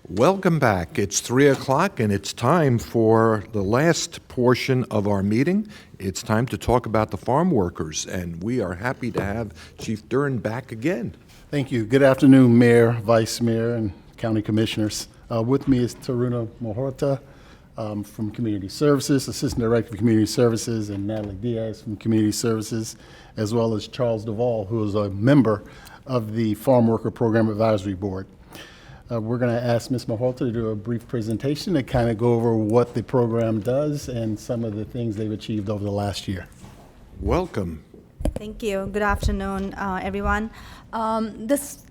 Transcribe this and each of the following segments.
Welcome back. It's 3 o'clock and it's time for the last portion of our meeting. It's time to talk about the farm workers, and we are happy to have Chief Dern back again. Thank you. Good afternoon, Mayor, Vice Mayor, and County Commissioners. With me is Taruna Mohorta from Community Services, Assistant Director of Community Services, and Natalie Diaz from Community Services, as well as Charles Duvall, who is a member of the Farm Worker Program Advisory Board. We're going to ask Ms. Mohorta to do a brief presentation to kind of go over what the program does and some of the things they've achieved over the last year. Welcome. Thank you. Good afternoon, everyone. I'm just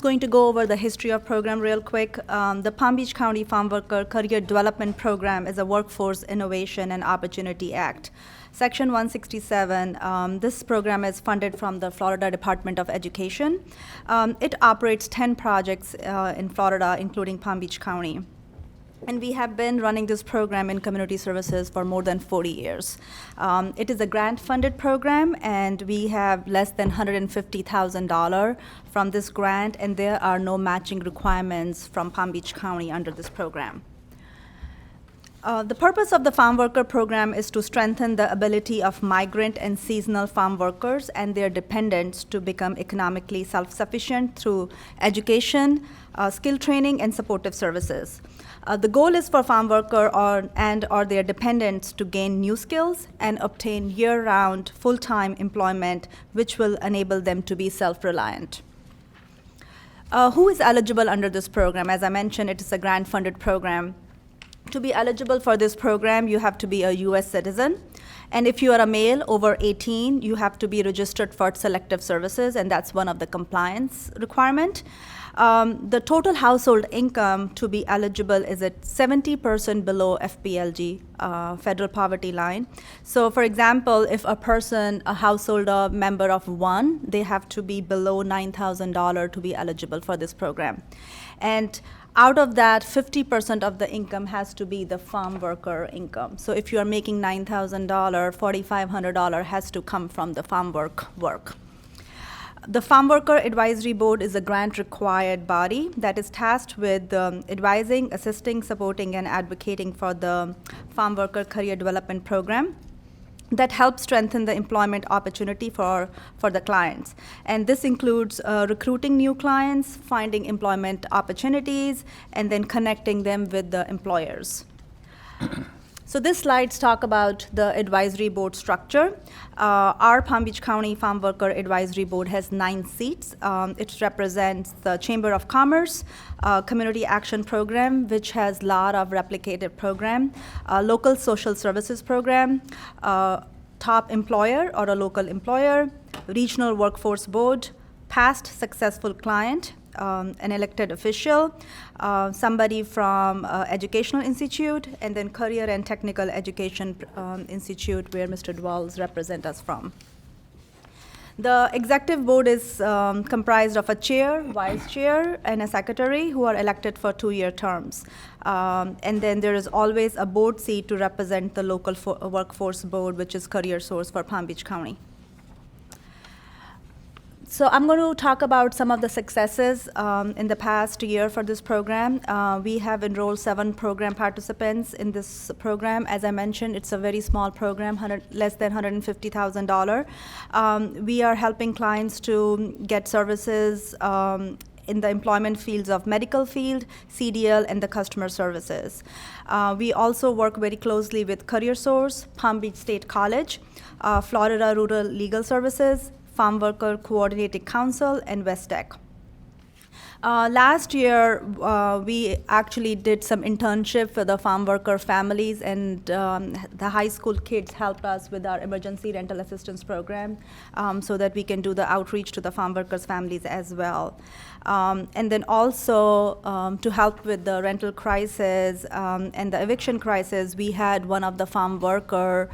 going to go over the history of program real quick. The Palm Beach County Farm Worker Career Development Program is a Workforce Innovation and Opportunity Act. Section 167, this program is funded from the Florida Department of Education. It operates 10 projects in Florida, including Palm Beach County. And we have been running this program in community services for more than 40 years. It is a grant-funded program, and we have less than $150,000 from this grant, and there are no matching requirements from Palm Beach County under this program. The purpose of the Farm Worker Program is to strengthen the ability of migrant and seasonal farm workers and their dependents to become economically self-sufficient through education, skill training, and supportive services. The goal is for farm worker or their dependents to gain new skills and obtain year-round, full-time employment, which will enable them to be self-reliant. Who is eligible under this program? As I mentioned, it is a grant-funded program. To be eligible for this program, you have to be a U.S. citizen. And if you are a male over 18, you have to be registered for selective services, and that's one of the compliance requirement. The total household income to be eligible is at 70% below FPLG, federal poverty line. So for example, if a household member of one, they have to be below $9,000 to be eligible for this program. And out of that, 50% of the income has to be the farm worker income. So if you are making $9,000, $4,500 has to come from the farm work. The Farm Worker Advisory Board is a grant-required body that is tasked with advising, assisting, supporting, and advocating for the Farm Worker Career Development Program that helps strengthen the employment opportunity for the clients. And this includes recruiting new clients, finding employment opportunities, and then connecting them with the employers. So these slides talk about the advisory board structure. Our Palm Beach County Farm Worker Advisory Board has 9 seats. It represents the Chamber of Commerce, Community Action Program, which has a lot of replicated program, local social services program, top employer or a local employer, regional workforce board, past successful client, an elected official, somebody from educational institute, and then career and technical education institute where Mr. Duvall represents us from. The executive board is comprised of a chair, vice chair, and a secretary who are elected for 2-year terms. And then there is always a board seat to represent the local workforce board, which is Career Source for Palm Beach County. So I'm going to talk about some of the successes in the past year for this program. We have enrolled 7 program participants in this program. As I mentioned, it's a very small program, less than $150,000. We are helping clients to get services in the employment fields of medical field, CDL, and the customer services. We also work very closely with Career Source, Palm Beach State College, Florida Rural Legal Services, Farm Worker Coordinating Council, and Westech. Last year, we actually did some internship for the farm worker families, and the high school kids helped us with our emergency rental assistance program so that we can do the outreach to the farm workers' families as well. And then also to help with the rental crisis and the eviction crisis, we had one of the farm worker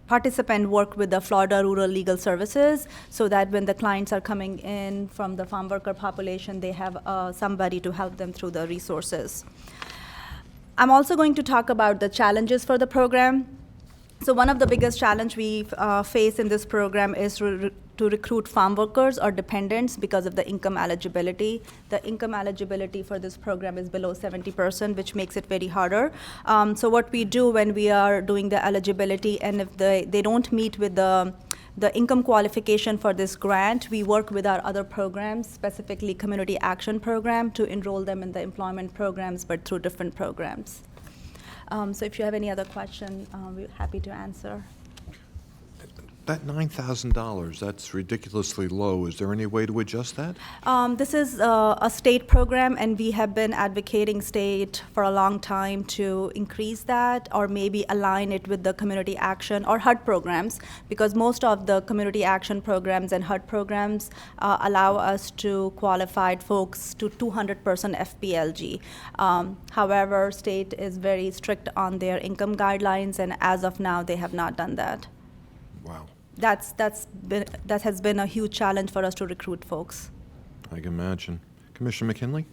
participant work with the Florida Rural Legal Services so that when the clients are coming in from the farm worker population, they have somebody to help them through the resources. I'm also going to talk about the challenges for the program. So one of the biggest challenge we face in this program is to recruit farm workers or dependents because of the income eligibility. The income eligibility for this program is below 70%, which makes it very harder. So what we do when we are doing the eligibility, and if they don't meet with the income qualification for this grant, we work with our other programs, specifically Community Action Program, to enroll them in the employment programs, but through different programs. So if you have any other question, we're happy to answer. That $9,000, that's ridiculously low. Is there any way to adjust that? This is a state program, and we have been advocating state for a long time to increase that or maybe align it with the community action or HUD programs, because most of the community action programs and HUD programs allow us to qualify folks to 200% FPLG. However, state is very strict on their income guidelines, and as of now, they have not done that. Wow, That has been a huge challenge for us to recruit folks. I can imagine. Commissioner McKinley?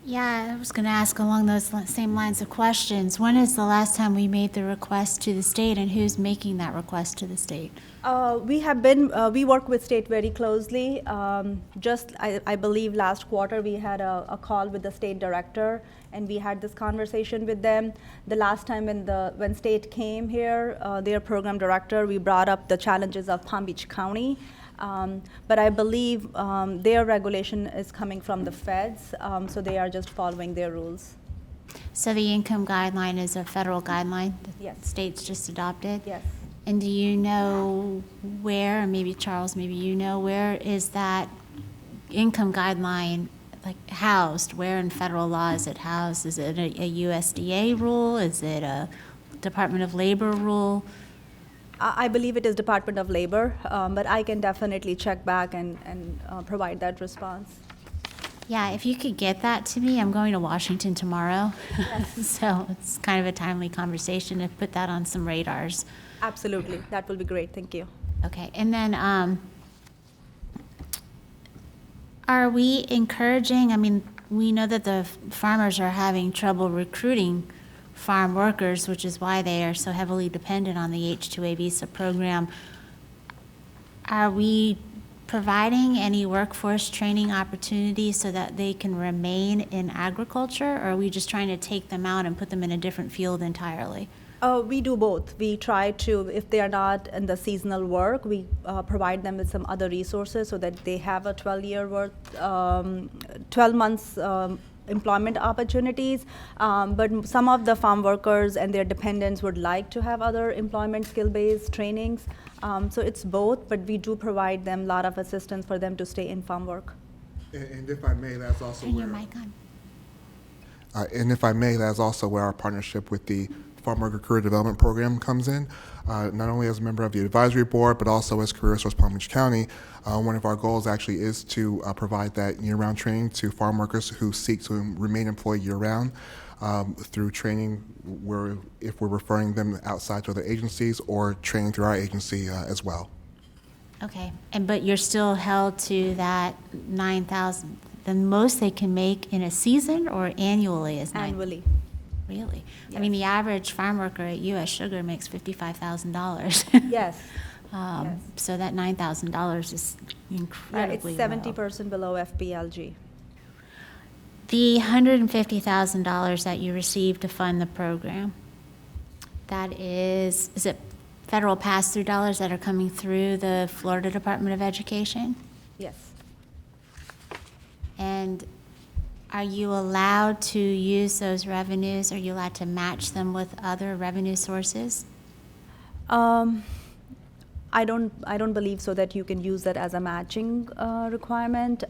Yeah, I was going to ask along those same lines of questions. When is the last time we made the request to the state, and who's making that request to the state? We work with state very closely. I believe last quarter we had a call with the state director, and we had this conversation with them. The last time when state came here, their program director, we brought up the challenges of Palm Beach County. But I believe their regulation is coming from the feds, so they are just following their rules. So the income guideline is a federal guideline? Yes. The state's just adopted? Yes. And do you know where, and maybe Charles, maybe you know, where is that income guideline housed? Where in federal law is it housed? Is it a USDA rule? Is it a Department of Labor rule? I believe it is Department of Labor, but I can definitely check back and provide that response. Yeah, if you could get that to me, I'm going to Washington tomorrow. So it's kind of a timely conversation to put that on some radars. Absolutely, that will be great, thank you. Okay, and then are we encouraging, we know that the farmers are having trouble recruiting farm workers, which is why they are so heavily dependent on the H-2A visa program. Are we providing any workforce training opportunities so that they can remain in agriculture, or are we just trying to take them out and put them in a different field entirely? We do both. We try to, if they are not in the seasonal work, we provide them with some other resources so that they have a 12 months employment opportunities, but some of the farm workers and their dependents would like to have other employment skill-based trainings. So it's both, but we do provide them a lot of assistance for them to stay in farm work. And if I may, that's also Turn your where, mic on. and if I may, that's also where our partnership with the Farm Worker Career Development Program comes in. Not only as a member of the advisory board, but also as Career Source Palm Beach County. One of our goals actually is to provide that year-round training to farm workers who seek to remain employed year-round through training where if we're referring them outside to other agencies or training through our agency as well. Okay, but you're still held to that 9,000. The most they can make in a season or annually is 9,000? Annually. Really? Yes. The average farm worker at U.S. Sugar makes $55,000. Yes. Yes. So that $9,000 is Yeah, incredibly it's low. 70% below FPLG. The $150,000 that you received to fund the program, that is it federal pass-through dollars that are coming through the Florida Department of Education? Yes. And are you allowed to use those revenues? Are you allowed to match them with other revenue sources? I don't believe so that you can use that as a matching requirement.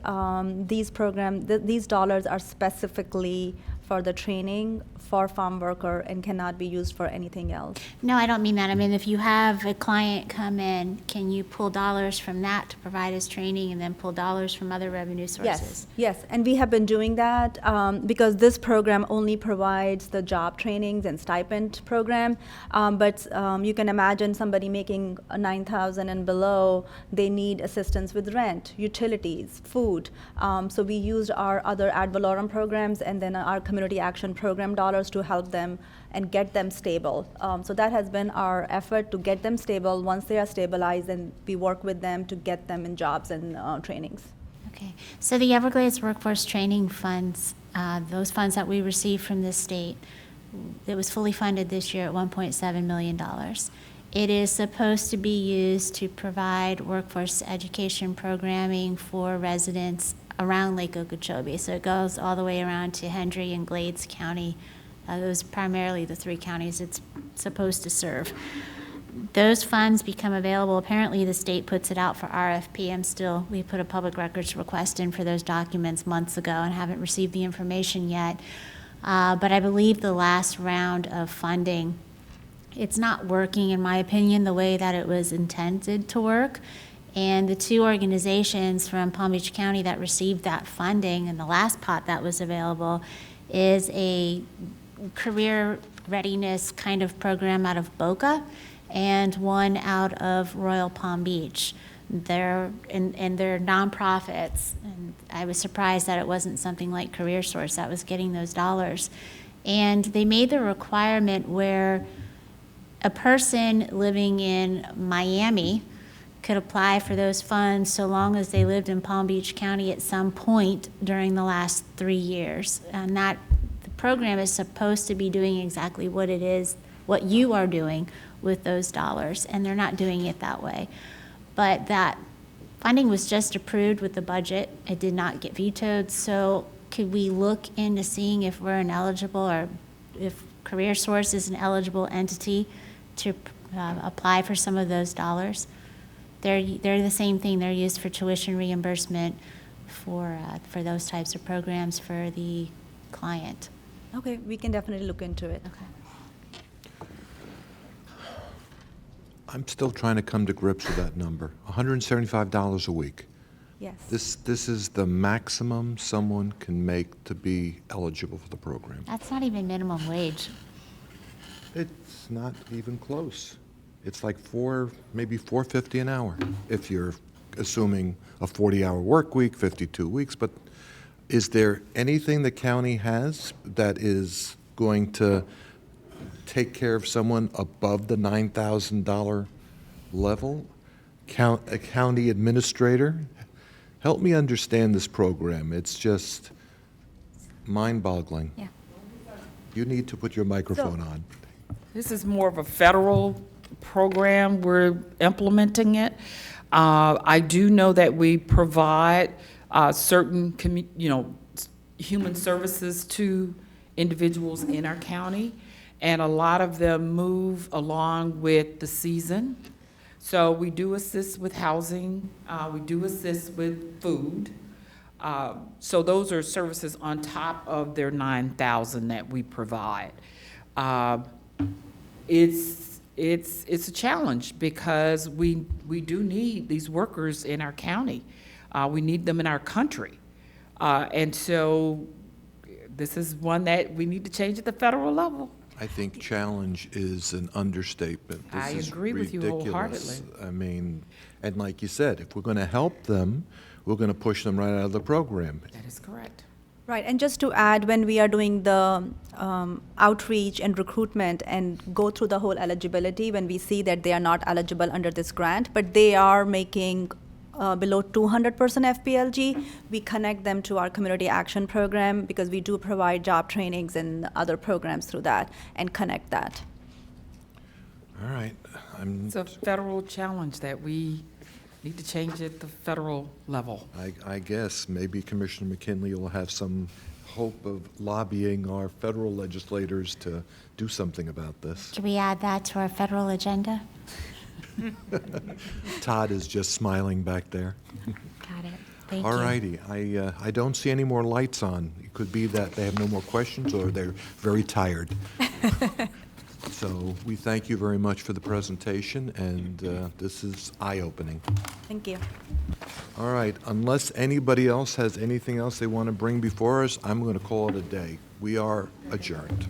These dollars are specifically for the training for farm worker and cannot be used for anything else. No, I don't mean that. If you have a client come in, can you pull dollars from that to provide his training and then pull dollars from other revenue sources? Yes, and we have been doing that because this program only provides the job trainings and stipend program. But you can imagine somebody making $9,000 and below, they need assistance with rent, utilities, food. So we used our other ad valorem programs and then our community action program dollars to help them and get them stable. So that has been our effort to get them stable. Once they are stabilized, then we work with them to get them in jobs and trainings. Okay, so the Everglades Workforce Training Funds, those funds that we received from the state, it was fully funded this year at $1.7 million. It is supposed to be used to provide workforce education programming for residents around Lake Okeechobee. So it goes all the way around to Hendry and Glades County. Those are primarily the 3 counties it's supposed to serve. Those funds become available. Apparently, the state puts it out for RFP. We put a public records request in for those documents months ago and haven't received the information yet. But I believe the last round of funding, it's not working, in my opinion, the way that it was intended to work. And the 2 organizations from Palm Beach County that received that funding, and the last pot that was available, is a career readiness kind of program out of Boca and one out of Royal Palm Beach. They're nonprofits, and I was surprised that it wasn't something like CareerSource that was getting those dollars. And they made the requirement where a person living in Miami could apply for those funds so long as they lived in Palm Beach County at some point during the last 3 years. And that the program is supposed to be doing exactly what it is, what you are doing with those dollars, and they're not doing it that way. But that funding was just approved with the budget. It did not get vetoed. So could we look into seeing if we're ineligible, or if CareerSource is an eligible entity to apply for some of those dollars? They're the same thing. They're used for tuition reimbursement for those types of programs for the client. Okay, we can definitely look into it. Okay. I'm still trying to come to grips with that number, $175 a week. Yes. This is the maximum someone can make to be eligible for the program. That's not even minimum wage. It's not even close. It's like maybe $4.50 an hour, if you're assuming a 40-hour work week, 52 weeks. But is there anything the county has that is going to take care of someone above the $9,000 level? A county administrator? Help me understand this program. It's just mind-boggling. Yeah. You need to put your microphone on. This is more of a federal program. We're implementing it. I do know that we provide certain, human services to individuals in our county, and a lot of them move along with the season. So we do assist with housing. We do assist with food. So those are services on top of their $9,000 that we provide. It's a challenge because we do need these workers in our county. We need them in our country. And so this is one that we need to change at the federal level. I think challenge is an understatement. This I is agree with you ridiculous. wholeheartedly. I mean, and like you said, if we're going to help them, we're going to push them right out of the program. That is correct. Right, and just to add, when we are doing the outreach and recruitment and go through the whole eligibility, when we see that they are not eligible under this grant, but they are making below 200% FPLG, we connect them to our community action program because we do provide job trainings and other programs through that and connect that. All right. It's a federal challenge that we need to change at the federal level. I guess maybe Commissioner McKinley will have some hope of lobbying our federal legislators to do something about this. Can we add that to our federal agenda? Todd is just smiling back there. Got it. Thank you. All righty. I don't see any more lights on. It could be that they have no more questions or they're very tired. So we thank you very much for the presentation, and this is eye-opening. Thank you. All right, unless anybody else has anything else they want to bring before us, I'm going to call it a day. We are adjourned.